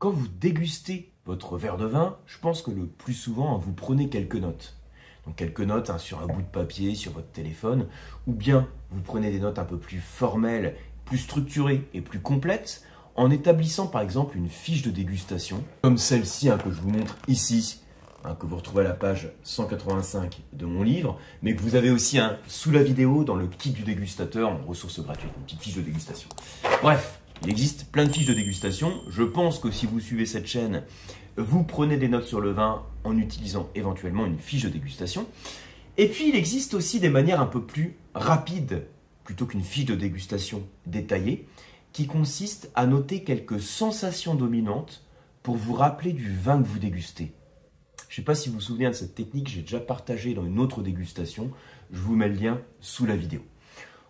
Quand vous dégustez votre verre de vin, je pense que le plus souvent, vous prenez quelques notes. Donc quelques notes sur un bout de papier, sur votre téléphone, ou bien vous prenez des notes un peu plus formelles, plus structurées et plus complètes, en établissant par exemple une fiche de dégustation, comme celle-ci que je vous montre ici, que vous retrouvez à la page 185 de mon livre, mais que vous avez aussi sous la vidéo dans le kit du dégustateur en ressources gratuites, une petite fiche de dégustation. Bref, il existe plein de fiches de dégustation. Je pense que si vous suivez cette chaîne, vous prenez des notes sur le vin en utilisant éventuellement une fiche de dégustation. Et puis, il existe aussi des manières un peu plus rapides, plutôt qu'une fiche de dégustation détaillée, qui consiste à noter quelques sensations dominantes pour vous rappeler du vin que vous dégustez. Je ne sais pas si vous vous souvenez de cette technique, j'ai déjà partagé dans une autre dégustation. Je vous mets le lien sous la vidéo.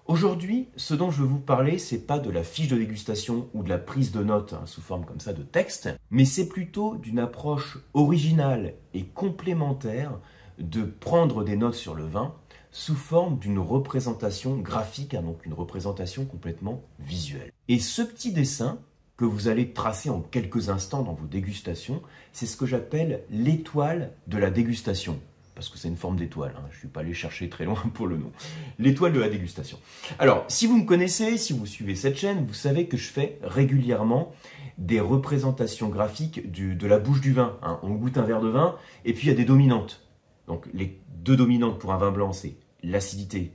Aujourd'hui, ce dont je vais vous parler, ce n'est pas de la fiche de dégustation ou de la prise de notes sous forme comme ça de texte, mais c'est plutôt d'une approche originale et complémentaire de prendre des notes sur le vin sous forme d'une représentation graphique, donc une représentation complètement visuelle. Et ce petit dessin que vous allez tracer en quelques instants dans vos dégustations, c'est ce que j'appelle l'étoile de la dégustation. Parce que c'est une forme d'étoile, je ne suis pas allé chercher très loin pour le nom. L'étoile de la dégustation. Alors, si vous me connaissez, si vous suivez cette chaîne, vous savez que je fais régulièrement des représentations graphiques de la bouche du vin. On goûte un verre de vin, et puis il y a des dominantes. Donc, les deux dominantes pour un vin blanc, c'est l'acidité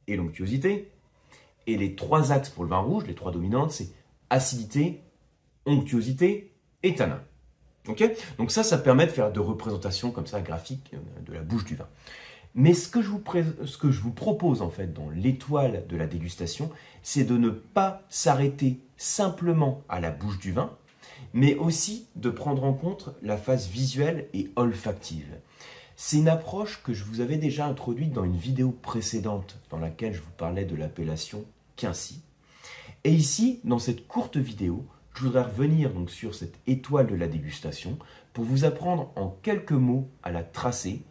et l'onctuosité. Et les trois axes pour le vin rouge, les trois dominantes, c'est acidité, onctuosité et tanin. Okay, donc ça permet de faire de représentations comme ça graphiques de la bouche du vin. Mais ce que je vous propose en fait dans l'étoile de la dégustation, c'est de ne pas s'arrêter simplement à la bouche du vin, mais aussi de prendre en compte la phase visuelle et olfactive. C'est une approche que je vous avais déjà introduite dans une vidéo précédente dans laquelle je vous parlais de l'appellation Quincy. Et ici, dans cette courte vidéo, je voudrais revenir donc sur cette étoile de la dégustation pour vous apprendre en quelques mots à la tracer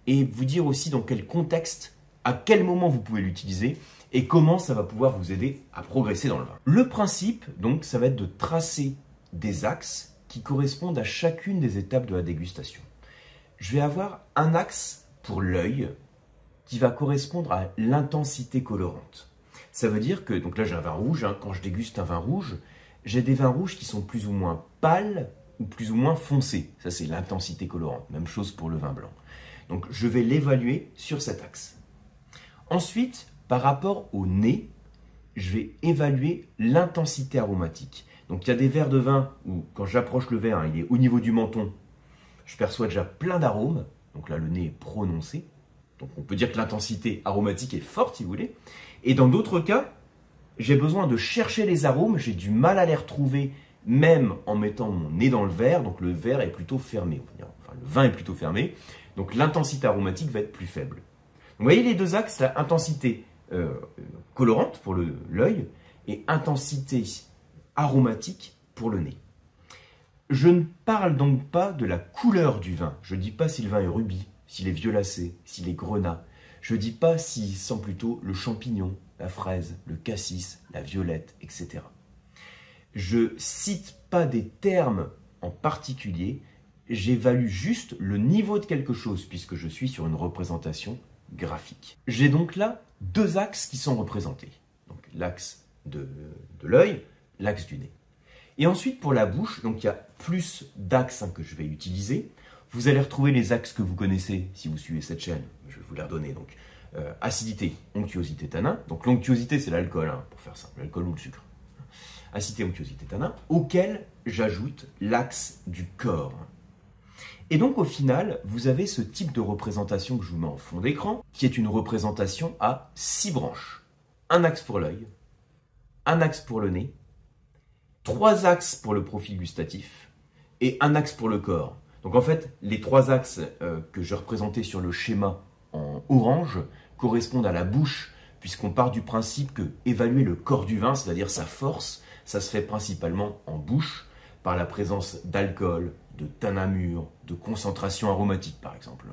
et vous dire aussi dans quel contexte, à quel moment vous pouvez l'utiliser et comment ça va pouvoir vous aider à progresser dans le vin. Le principe, donc, ça va être de tracer des axes qui correspondent à chacune des étapes de la dégustation. Je vais avoir un axe pour l'œil qui va correspondre à l'intensité colorante. Ça veut dire que, donc là j'ai un vin rouge, quand je déguste un vin rouge, j'ai des vins rouges qui sont plus ou moins pâles ou plus ou moins foncés. Ça, c'est l'intensité colorante. Même chose pour le vin blanc. Donc, je vais l'évaluer sur cet axe. Ensuite, par rapport au nez, je vais évaluer l'intensité aromatique. Donc, il y a des verres de vin où, quand j'approche le verre, il est au niveau du menton, je perçois déjà plein d'arômes. Donc là, le nez est prononcé. Donc, on peut dire que l'intensité aromatique est forte, si vous voulez. Et dans d'autres cas, j'ai besoin de chercher les arômes, j'ai du mal à les retrouver, même en mettant mon nez dans le verre, donc le verre est plutôt fermé. Enfin, le vin est plutôt fermé, donc l'intensité aromatique va être plus faible. Donc, vous voyez les deux axes, la intensité colorante pour l'œil et intensité aromatique pour le nez. Je ne parle donc pas de la couleur du vin, je ne dis pas si le vin est rubis, s'il est violacé, s'il est grenat, je ne dis pas s'il sent plutôt le champignon, la fraise, le cassis, la violette, etc. Je cite pas des termes en particulier, j'évalue juste le niveau de quelque chose puisque je suis sur une représentation graphique. J'ai donc là deux axes qui sont représentés. Donc l'axe de l'œil, l'axe du nez. Et ensuite pour la bouche, donc il y a plus d'axes que je vais utiliser. Vous allez retrouver les axes que vous connaissez si vous suivez cette chaîne. Je vais vous les redonner. Donc, acidité, onctuosité, tanin. Donc l'onctuosité, c'est l'alcool, pour faire simple, l'alcool ou le sucre. Acidité, onctuosité, tanin, auquel j'ajoute l'axe du corps. Et donc au final, vous avez ce type de représentation que je vous mets en fond d'écran, qui est une représentation à 6 branches. Un axe pour l'œil, un axe pour le nez, 3 axes pour le profil gustatif et un axe pour le corps. Donc en fait, les 3 axes que je représentais sur le schéma en orange correspondent à la bouche, puisqu'on part du principe que évaluer le corps du vin, c'est-à-dire sa force, ça se fait principalement en bouche, par la présence d'alcool, de tanin mûr, de concentration aromatique par exemple.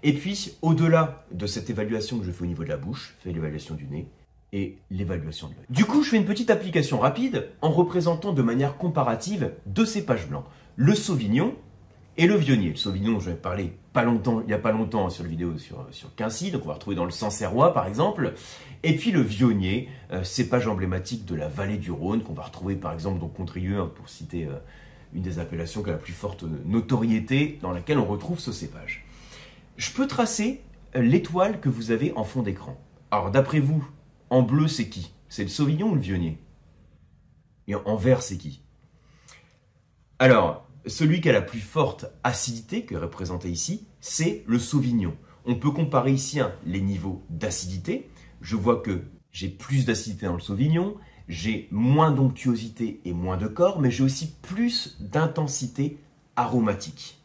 Et puis, au-delà de cette évaluation que je fais au niveau de la bouche, je fais l'évaluation du nez, et l'évaluation de l'œil. Du coup, je fais une petite application rapide en représentant de manière comparative deux cépages blancs, le Sauvignon et le Viognier. Le Sauvignon, j'en ai parlé il n'y a pas longtemps sur la vidéo sur Quincy, donc on va retrouver dans le Sancerrois par exemple. Et puis le Viognier, cépage emblématique de la vallée du Rhône, qu'on va retrouver par exemple dans Contrieux, hein, pour citer une des appellations qui a la plus forte notoriété dans laquelle on retrouve ce cépage. Je peux tracer l'étoile que vous avez en fond d'écran. Alors d'après vous, en bleu c'est qui? C'est le Sauvignon ou le Viognier? Et en vert c'est qui? Alors, celui qui a la plus forte acidité, que est représenté ici, c'est le Sauvignon. On peut comparer ici les niveaux d'acidité. Je vois que j'ai plus d'acidité dans le Sauvignon, j'ai moins d'onctuosité et moins de corps, mais j'ai aussi plus d'intensité aromatique.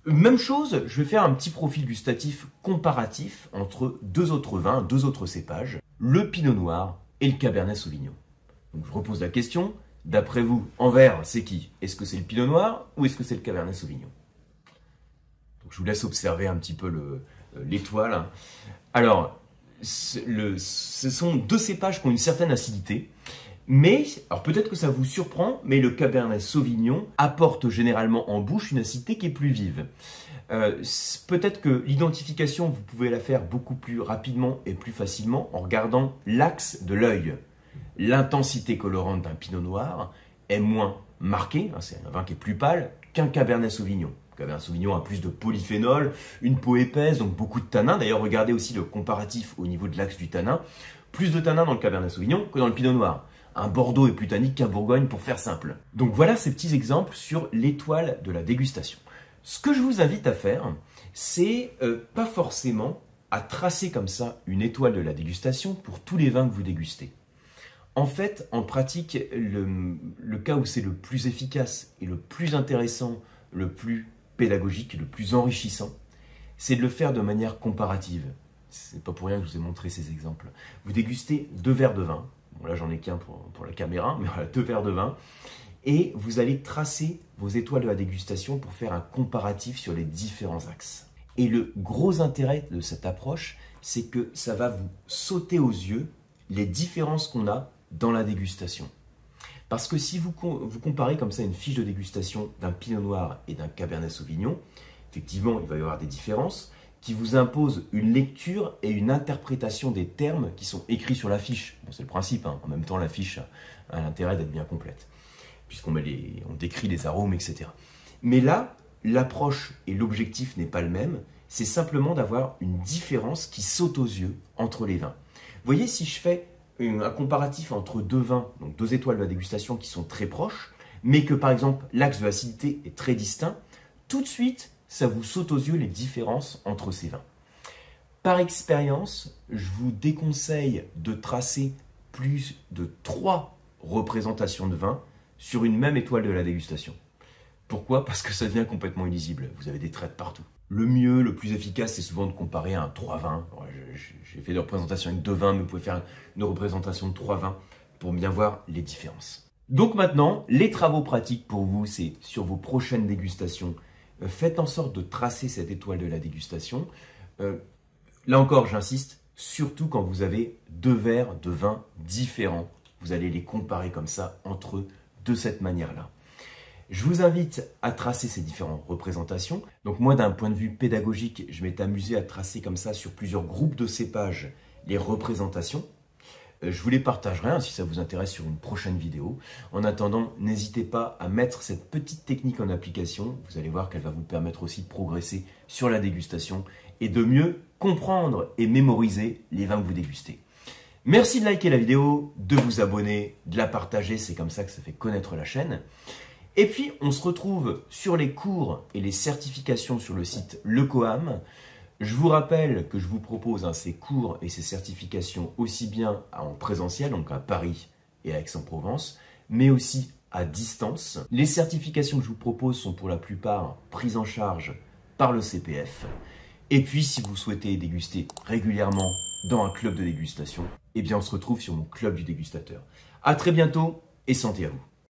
Même chose, je vais faire un petit profil gustatif comparatif entre deux autres vins, deux autres cépages, le Pinot Noir et le Cabernet Sauvignon. Donc je repose la question, d'après vous, en vert, c'est qui? Est-ce que c'est le Pinot Noir ou est-ce que c'est le Cabernet Sauvignon? Donc je vous laisse observer un petit peu l'étoile. Alors, ce sont deux cépages qui ont une certaine acidité, mais, alors peut-être que ça vous surprend, mais le Cabernet Sauvignon apporte généralement en bouche une acidité qui est plus vive. Peut-être que l'identification, vous pouvez la faire beaucoup plus rapidement et plus facilement en regardant l'axe de l'œil. L'intensité colorante d'un Pinot Noir est moins marquée, hein, c'est un vin qui est plus pâle, qu'un Cabernet Sauvignon. Le Cabernet Sauvignon a plus de polyphénol, une peau épaisse, donc beaucoup de tanins. D'ailleurs, regardez aussi le comparatif au niveau de l'axe du tanin. Plus de tanins dans le Cabernet Sauvignon que dans le Pinot Noir. Un Bordeaux est plus tannique qu'un Bourgogne pour faire simple. Donc voilà ces petits exemples sur l'étoile de la dégustation. Ce que je vous invite à faire, c'est pas forcément à tracer comme ça une étoile de la dégustation pour tous les vins que vous dégustez. En fait, en pratique, le cas où c'est le plus efficace et le plus intéressant, le plus pédagogique et le plus enrichissant, c'est de le faire de manière comparative. C'est pas pour rien que je vous ai montré ces exemples. Vous dégustez 2 verres de vin. Bon, là, j'en ai qu'un pour la caméra, mais voilà, 2 verres de vin. Et vous allez tracer vos étoiles de la dégustation pour faire un comparatif sur les différents axes. Et le gros intérêt de cette approche, c'est que ça va vous sauter aux yeux les différences qu'on a dans la dégustation. Parce que si vous comparez comme ça une fiche de dégustation d'un Pinot Noir et d'un Cabernet Sauvignon, effectivement, il va y avoir des différences qui vous imposent une lecture et une interprétation des termes qui sont écrits sur la fiche. Bon, c'est le principe, hein. En même temps, la fiche a l'intérêt d'être bien complète, puisqu'on décrit les arômes, etc. Mais là, l'approche et l'objectif n'est pas le même, c'est simplement d'avoir une différence qui saute aux yeux entre les vins. Vous voyez, si je fais un comparatif entre deux vins, donc 2 étoiles de la dégustation qui sont très proches, mais que par exemple l'axe de l'acidité est très distinct, tout de suite, ça vous saute aux yeux les différences entre ces vins. Par expérience, je vous déconseille de tracer plus de 3 représentations de vins sur une même étoile de la dégustation. Pourquoi? Parce que ça devient complètement illisible, vous avez des traits de partout. Le mieux, le plus efficace, c'est souvent de comparer un 3 vins. J'ai fait des représentations avec 2 vins, mais vous pouvez faire une représentation de 3 vins pour bien voir les différences. Donc maintenant, les travaux pratiques pour vous, c'est sur vos prochaines dégustations, faites en sorte de tracer cette étoile de la dégustation. Là encore, j'insiste, surtout quand vous avez 2 verres de vin différents. Vous allez les comparer comme ça entre eux de cette manière-là. Je vous invite à tracer ces différentes représentations. Donc moi, d'un point de vue pédagogique, je m'étais amusé à tracer comme ça sur plusieurs groupes de cépages les représentations. Je vous les partagerai si ça vous intéresse sur une prochaine vidéo. En attendant, n'hésitez pas à mettre cette petite technique en application. Vous allez voir qu'elle va vous permettre aussi de progresser sur la dégustation et de mieux comprendre et mémoriser les vins que vous dégustez. Merci de liker la vidéo, de vous abonner, de la partager, c'est comme ça que ça fait connaître la chaîne. Et puis, on se retrouve sur les cours et les certifications sur le site LeCoam. Je vous rappelle que je vous propose ces cours et ces certifications aussi bien en présentiel, donc à Paris et à Aix-en-Provence, mais aussi à distance. Les certifications que je vous propose sont pour la plupart prises en charge par le CPF. Et puis, si vous souhaitez déguster régulièrement dans un club de dégustation, eh bien, on se retrouve sur mon club du dégustateur. À très bientôt et santé à vous.